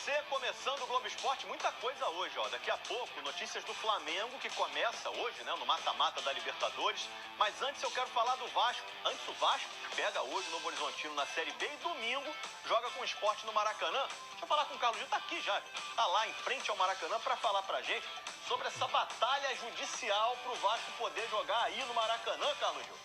você, começando o Globo Esporte, muita coisa hoje, ó. Daqui a pouco, notícias do Flamengo, que começa hoje, né, no mata-mata da Libertadores. Mas antes eu quero falar do Vasco. Antes o Vasco pega hoje o Novo Horizontino na Série B e domingo joga com o Sport no Maracanã. Deixa eu falar com o Carlos Gil, tá aqui já, tá lá em frente ao Maracanã para falar pra gente sobre essa batalha judicial pro Vasco poder jogar aí no Maracanã, Carlos Gil.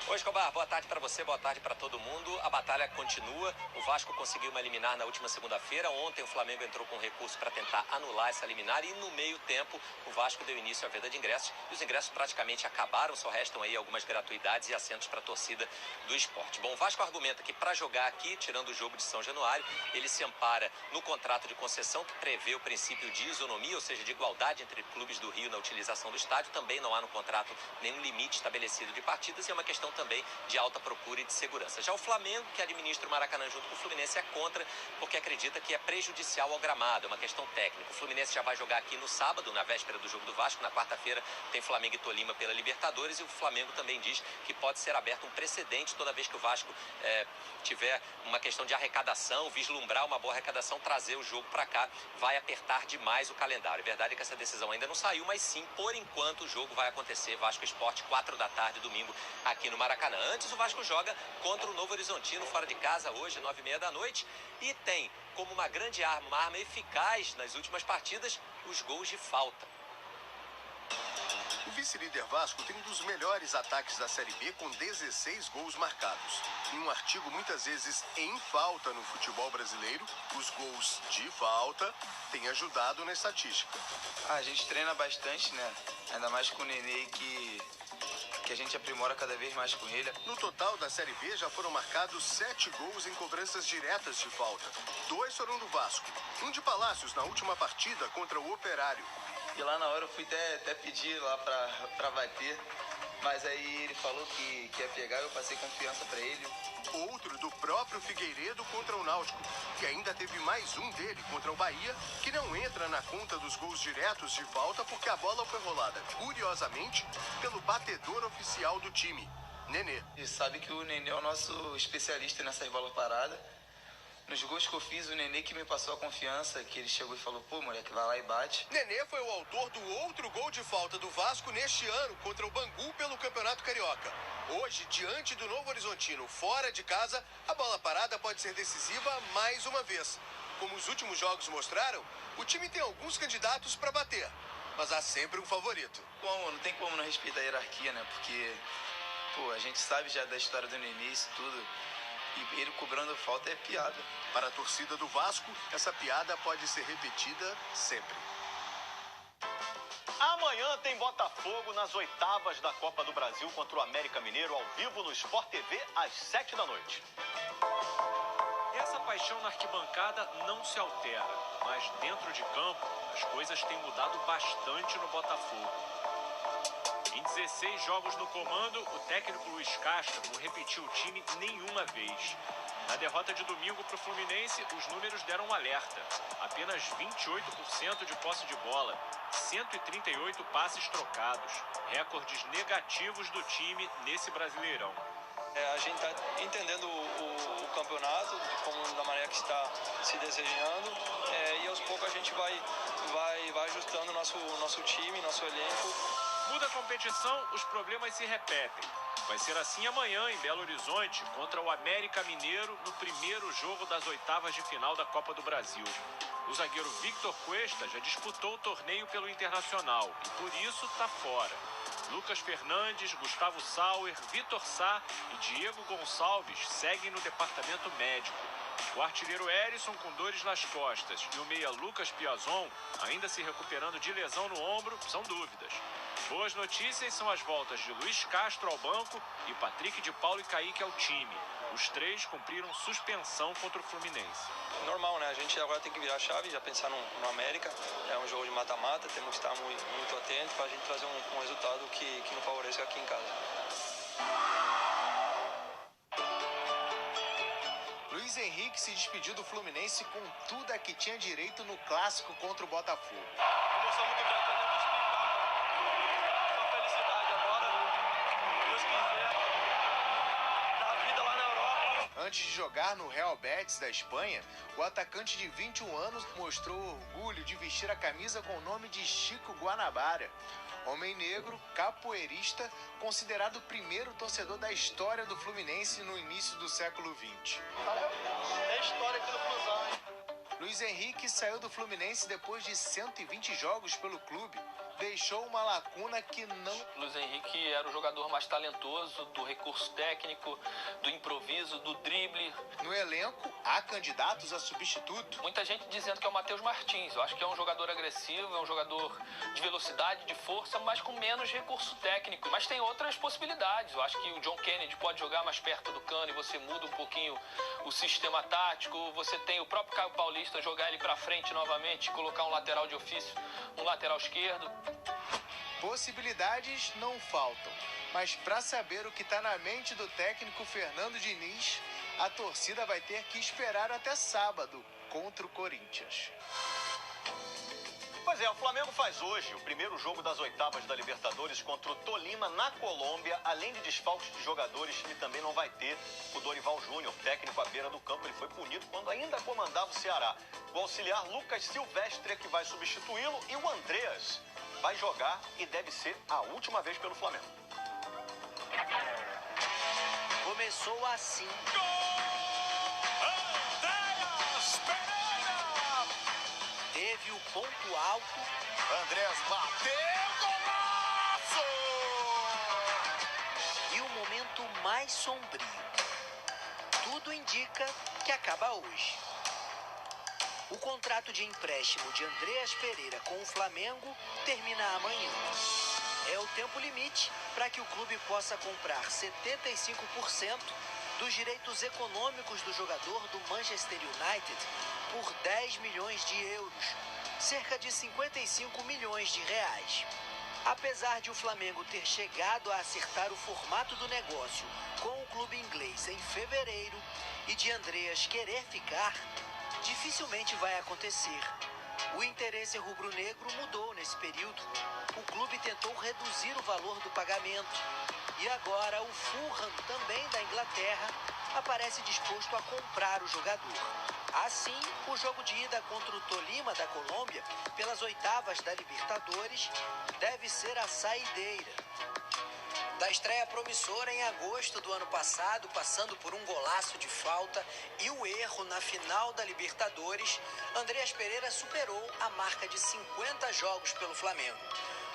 Oi, Escobar, boa tarde para você, boa tarde para todo mundo. A batalha continua. O Vasco conseguiu uma liminar na última segunda-feira. Ontem o Flamengo entrou com recurso para tentar anular essa liminar e no meio tempo o Vasco deu início à venda de ingressos. E os ingressos praticamente acabaram, só restam aí algumas gratuidades e assentos para a torcida do esporte. Bom, o Vasco argumenta que para jogar aqui, tirando o jogo de São Januário, ele se ampara no contrato de concessão que prevê o princípio de isonomia, ou seja, de igualdade entre clubes do Rio na utilização do estádio. Também não há no contrato nenhum limite estabelecido de partidas e é uma questão também de alta procura e de segurança. Já o Flamengo, que administra o Maracanã junto com o Fluminense, é contra, porque acredita que é prejudicial ao gramado, é uma questão técnica. O Fluminense já vai jogar aqui no sábado, na véspera do jogo do Vasco. Na quarta-feira tem Flamengo e Tolima pela Libertadores, e o Flamengo também diz que pode ser aberto um precedente toda vez que o Vasco tiver uma questão de arrecadação, vislumbrar uma boa arrecadação, trazer o jogo para cá, vai apertar demais o calendário. É verdade que essa decisão ainda não saiu, mas sim, por enquanto, o jogo vai acontecer. Vasco Sport, 4 da tarde, domingo, aqui no Maracanã. Antes, o Vasco joga contra o Novo Horizontino, fora de casa, hoje, 9h30 da noite. E tem como uma grande arma, uma arma eficaz nas últimas partidas, os gols de falta. O vice-líder Vasco tem um dos melhores ataques da Série B, com 16 gols marcados. Em um artigo muitas vezes em falta no futebol brasileiro, os gols de falta têm ajudado na estatística. A gente treina bastante, né? Ainda mais com o Nenê, que a gente aprimora cada vez mais com ele. No total da Série B já foram marcados 7 gols em cobranças diretas de falta. 2 foram do Vasco, um de Palácios na última partida contra o Operário. E lá na hora eu fui até pedir lá pra bater, mas aí ele falou que ia pegar e eu passei confiança pra ele. Outro do próprio Figueiredo contra o Náutico, que ainda teve mais um dele contra o Bahia, que não entra na conta dos gols diretos de falta porque a bola foi rolada, curiosamente, pelo batedor oficial do time, Nenê. E sabe que o Nenê é o nosso especialista nessas bolas paradas. Nos gols que eu fiz, o Nenê que me passou a confiança, que ele chegou e falou, pô, moleque, vai lá e bate. Nenê foi o autor do outro gol de falta do Vasco neste ano contra o Bangu pelo Campeonato Carioca. Hoje, diante do Novo Horizontino, fora de casa, a bola parada pode ser decisiva mais uma vez. Como os últimos jogos mostraram, o time tem alguns candidatos para bater, mas há sempre um favorito. Não tem como não respeitar a hierarquia, né? Porque, pô, a gente sabe já da história do Nenê, isso tudo. E ele cobrando falta é piada. Para a torcida do Vasco, essa piada pode ser repetida sempre. Amanhã tem Botafogo nas oitavas da Copa do Brasil contra o América Mineiro, ao vivo no Sport TV, às 7 da noite. Essa paixão na arquibancada não se altera, mas dentro de campo as coisas têm mudado bastante no Botafogo. Em 16 jogos no comando, o técnico Luiz Castro não repetiu o time nenhuma vez. Na derrota de domingo para o Fluminense, os números deram um alerta. Apenas 28% de posse de bola, 138 passes trocados, recordes negativos do time nesse Brasileirão. A gente está entendendo o campeonato, da maneira que está se desenhando, e aos poucos a gente vai ajustando nosso time, nosso elenco. Muda a competição, os problemas se repetem. Vai ser assim amanhã em Belo Horizonte contra o América Mineiro no primeiro jogo das oitavas de final da Copa do Brasil. O zagueiro Victor Cuesta já disputou o torneio pelo Internacional e por isso está fora. Lucas Fernandes, Gustavo Sauer, Vitor Sá e Diego Gonçalves seguem no departamento médico. O artilheiro Erisson com dores nas costas e o meia Lucas Piazon, ainda se recuperando de lesão no ombro, são dúvidas. Boas notícias são as voltas de Luiz Castro ao banco e Patrick de Paulo e Kaique ao time. Os três cumpriram suspensão contra o Fluminense. Normal, né? A gente agora tem que virar a chave, já pensar no América. É um jogo de mata-mata, temos que estar muito atentos para a gente trazer um resultado que nos favoreça aqui em casa. Luiz Henrique se despediu do Fluminense com tudo a que tinha direito no clássico contra o Botafogo. Emoção muito grande, não tem que explicar. Uma felicidade agora, Deus quiser, dar vida lá na Europa. Antes de jogar no Real Betis da Espanha, o atacante de 21 anos mostrou orgulho de vestir a camisa com o nome de Chico Guanabara. Homem negro, capoeirista, considerado o primeiro torcedor da história do Fluminense no início do século XX. É história aqui no Flusão, hein? Luiz Henrique saiu do Fluminense depois de 120 jogos pelo clube. Deixou uma lacuna que não... Luiz Henrique era o jogador mais talentoso, do recurso técnico, do improviso, do drible. No elenco, há candidatos a substituto. Muita gente dizendo que é o Matheus Martins. Eu acho que é um jogador agressivo, é um jogador de velocidade, de força, mas com menos recurso técnico. Mas tem outras possibilidades. Eu acho que o John Kennedy pode jogar mais perto do cano e você muda um pouquinho o sistema tático. Você tem o próprio Caio Paulista, jogar ele para frente novamente, colocar um lateral de ofício, um lateral esquerdo. Possibilidades não faltam, mas para saber o que está na mente do técnico Fernando Diniz, a torcida vai ter que esperar até sábado contra o Corinthians. Pois é, o Flamengo faz hoje o primeiro jogo das oitavas da Libertadores contra o Tolima na Colômbia. Além de desfalques de jogadores, ele também não vai ter o Dorival Júnior, técnico à beira do campo. Ele foi punido quando ainda comandava o Ceará. O auxiliar Lucas Silvestre é que vai substituí-lo e o Andreas vai jogar e deve ser a última vez pelo Flamengo. Começou assim. Andreas Pereira! Teve o ponto alto. Andreas bateu, golaço! E o momento mais sombrio. Tudo indica que acaba hoje. O contrato de empréstimo de Andreas Pereira com o Flamengo termina amanhã. É o tempo limite para que o clube possa comprar 75% dos direitos econômicos do jogador do Manchester United por 10 milhões de euros, cerca de 55 milhões de reais. Apesar de o Flamengo ter chegado a acertar o formato do negócio com o clube inglês em fevereiro e de Andreas querer ficar, dificilmente vai acontecer. O interesse rubro-negro mudou nesse período. O clube tentou reduzir o valor do pagamento. E agora o Fulham, também da Inglaterra, aparece disposto a comprar o jogador. Assim, o jogo de ida contra o Tolima da Colômbia, pelas oitavas da Libertadores, deve ser a saideira. Da estreia promissora em agosto do ano passado, passando por um golaço de falta e o erro na final da Libertadores, Andreas Pereira superou a marca de 50 jogos pelo Flamengo.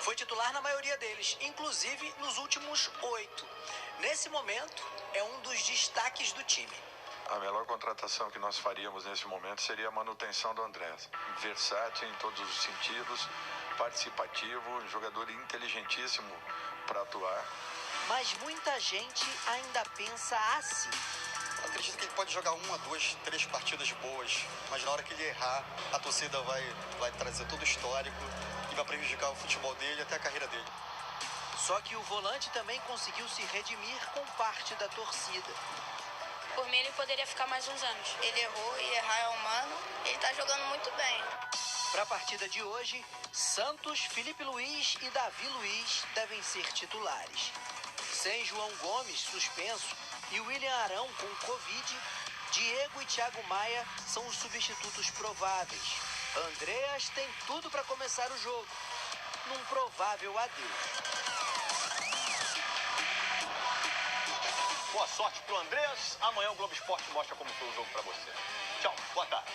Foi titular na maioria deles, inclusive nos últimos 8. Nesse momento, é um dos destaques do time. A melhor contratação que nós faríamos nesse momento seria a manutenção do Andreas. Versátil em todos os sentidos, participativo, um jogador inteligentíssimo para atuar. Mas muita gente ainda pensa assim. Acredito que ele pode jogar 1, 2, 3 partidas boas, mas na hora que ele errar, a torcida vai trazer todo o histórico e vai prejudicar o futebol dele e até a carreira dele. Só que o volante também conseguiu se redimir com parte da torcida. Por mim, ele poderia ficar mais uns anos. Ele errou e errar é humano. Ele tá jogando muito bem. Para a partida de hoje, Santos, Felipe Luiz e Davi Luiz devem ser titulares. Sem João Gomes, suspenso, e William Arão com Covid, Diego e Thiago Maia são os substitutos prováveis. Andreas tem tudo para começar o jogo, num provável adeus. Boa sorte pro Andreas. Amanhã o Globo Esporte mostra como foi o jogo para você. Tchau, boa tarde.